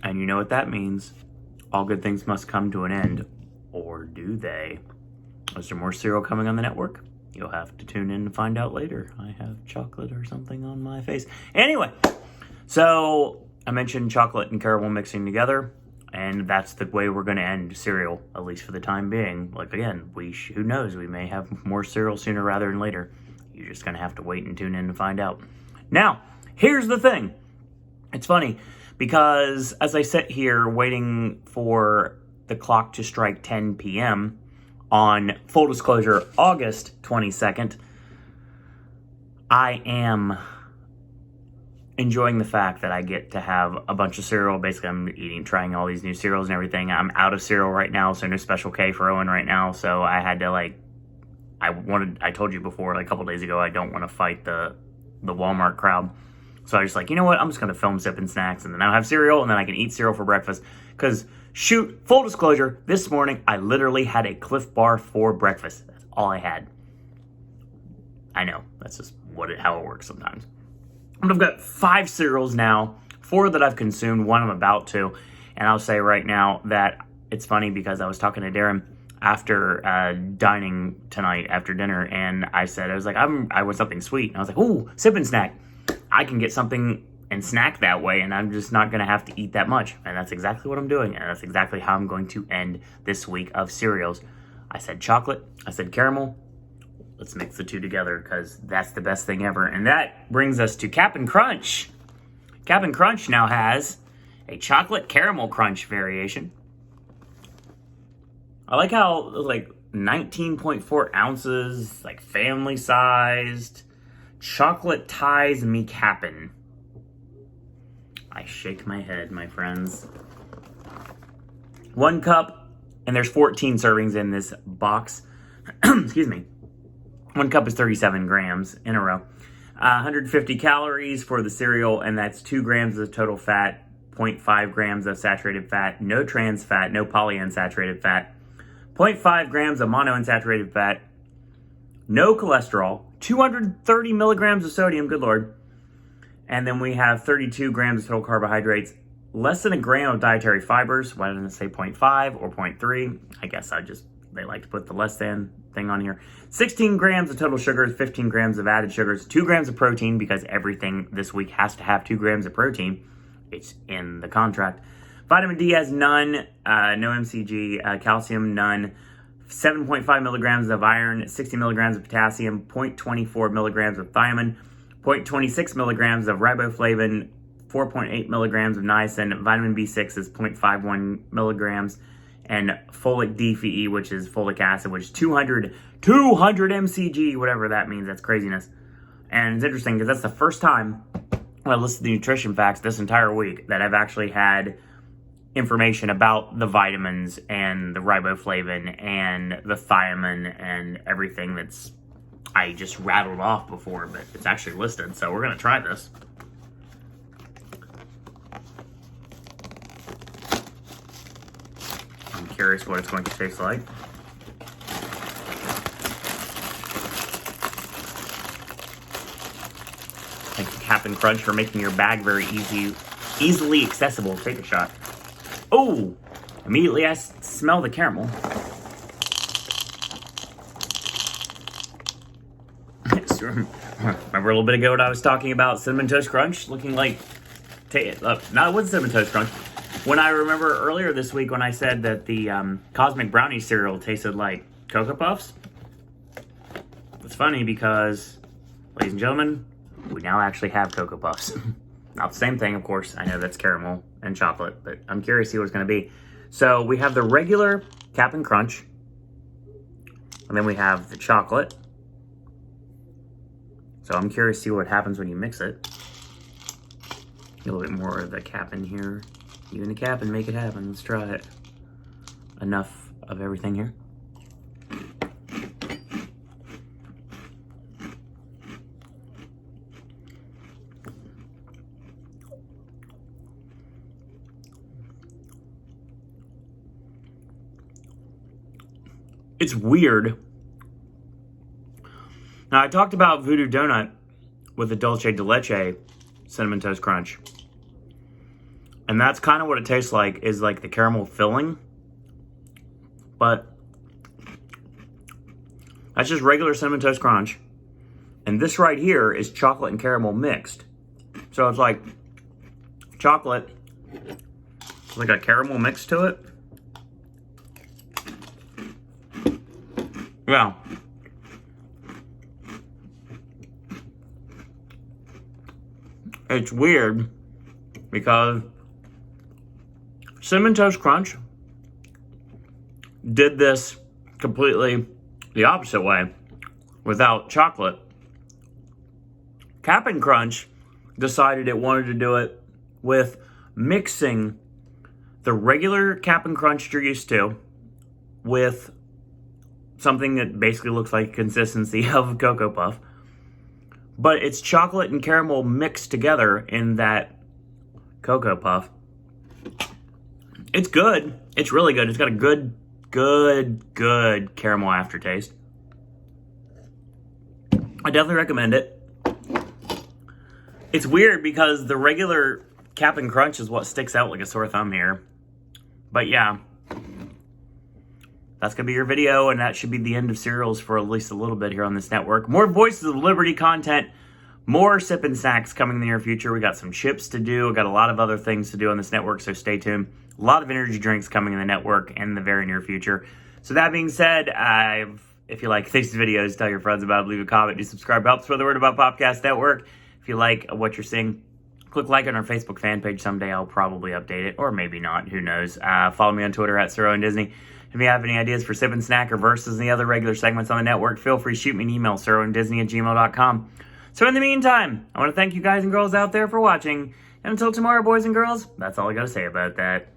And you know what that means. All good things must come to an end. Or do they? Is there more cereal coming on the network? You'll have to tune in to find out later. I have chocolate or something on my face. Anyway, so I mentioned chocolate and caramel mixing together. And that's the way we're going to end cereal, at least for the time being. Like, again, who knows? We may have more cereal sooner rather than later. You're just going to have to wait and tune in to find out. Now, here's the thing. It's funny because as I sit here waiting for the clock to strike 10 p.m. on, full disclosure, August 22nd, I am enjoying the fact that I get to have a bunch of cereal. Basically, I'm trying all these new cereals and everything. I'm out of cereal right now, so no Special K for Owen right now. So I had to I told you before, like a couple days ago, I don't want to fight the Walmart crowd. So I was like, you know what? I'm just going to film Sippin' Snacks, and then I'll have cereal, and then I can eat cereal for breakfast. Because, shoot, full disclosure, this morning I literally had a Cliff Bar for breakfast. That's all I had. I know, that's just how it works sometimes. But I've got 5 cereals now, 4 that I've consumed, 1 I'm about to. And I'll say right now that it's funny because I was talking to Darren after dining tonight after dinner, and I was like, I want something sweet. And I was like, ooh, Sippin' Snack. I can get something and snack that way, and I'm just not going to have to eat that much. And that's exactly what I'm doing, and that's exactly how I'm going to end this week of cereals. I said chocolate, I said caramel. Let's mix the two together because that's the best thing ever. And that brings us to Cap'n Crunch. Cap'n Crunch now has a chocolate caramel crunch variation. I like how, like, 19.4 ounces, like, family-sized. Chocolate ties me Cap'n. I shake my head, my friends. 1 cup, and there's 14 servings in this box. Excuse me. 1 cup is 37 grams in a row. 150 calories for the cereal, and that's 2 grams of total fat, 0.5 grams of saturated fat, no trans fat, no polyunsaturated fat, 0.5 grams of monounsaturated fat, no cholesterol, 230 milligrams of sodium, good Lord. And then we have 32 grams of total carbohydrates, less than a gram of dietary fibers. Why didn't it say 0.5 or 0.3? I guess they like to put the less than thing on here. 16 grams of total sugars, 15 grams of added sugars, 2 grams of protein, because everything this week has to have 2 grams of protein. It's in the contract. Vitamin D has none, no MCG, calcium, none. 7.5 milligrams of iron, 60 milligrams of potassium, 0.24 milligrams of thiamine, 0.26 milligrams of riboflavin, 4.8 milligrams of niacin. Vitamin B6 is 0.51 milligrams, and folic DFE, which is folic acid, which is 200 mcg, whatever that means. That's craziness. And it's interesting because that's the first time when I listed the nutrition facts this entire week that I've actually had information about the vitamins and the riboflavin and the thiamine and everything that's I just rattled off before, but it's actually listed, so we're going to try this. I'm curious what it's going to taste like. Thank you, Cap'n Crunch, for making your bag very easily accessible. Take a shot. Oh, immediately I smell the caramel. Remember a little bit ago what I was talking about Cinnamon Toast Crunch looking like... no, it wasn't Cinnamon Toast Crunch. When I remember earlier this week when I said that the Cosmic Brownie cereal tasted like Cocoa Puffs. It's funny because, ladies and gentlemen, we now actually have Cocoa Puffs. Not the same thing, of course. I know that's caramel and chocolate, but I'm curious to see what it's going to be. So we have the regular Cap'n Crunch, and then we have the chocolate. So I'm curious to see what happens when you mix it. A little bit more of the Cap'n here. You and the Cap'n, make it happen. Let's try it. Enough of everything here. It's weird. Now, I talked about Voodoo Donut with the Dulce de Leche Cinnamon Toast Crunch. And that's kind of what it tastes like, is like the caramel filling. But that's just regular Cinnamon Toast Crunch. And this right here is chocolate and caramel mixed. So it's like chocolate, like a caramel mix to it. Yeah. It's weird because Cinnamon Toast Crunch did this completely the opposite way without chocolate. Cap'n Crunch decided it wanted to do it with mixing the regular Cap'n Crunch you're used to with something that basically looks like consistency of Cocoa Puff. But it's chocolate and caramel mixed together in that Cocoa Puff. It's good. It's really good. It's got a good caramel aftertaste. I definitely recommend it. It's weird because the regular Cap'n Crunch is what sticks out like a sore thumb here. But yeah, that's going to be your video, and that should be the end of cereals for at least a little bit here on this network. More Voices of Liberty content, more Sippin' Snacks coming in the near future. We got some chips to do. We got a lot of other things to do on this network, so stay tuned. A lot of energy drinks coming in the network in the very near future. So that being said, if you like these videos, tell your friends about it, leave a comment, do subscribe. Helps spread the word about Popcast Network. If you like what you're seeing, click like on our Facebook fan page. Someday I'll probably update it, or maybe not. Who knows? Follow me on Twitter at SirOwenDisney. If you have any ideas for Sippin' Snack or Versus and the other regular segments on the network, feel free to shoot me an email, SirOwenDisney@gmail.com. So in the meantime, I want to thank you guys and girls out there for watching. And until tomorrow, boys and girls, that's all I got to say about that.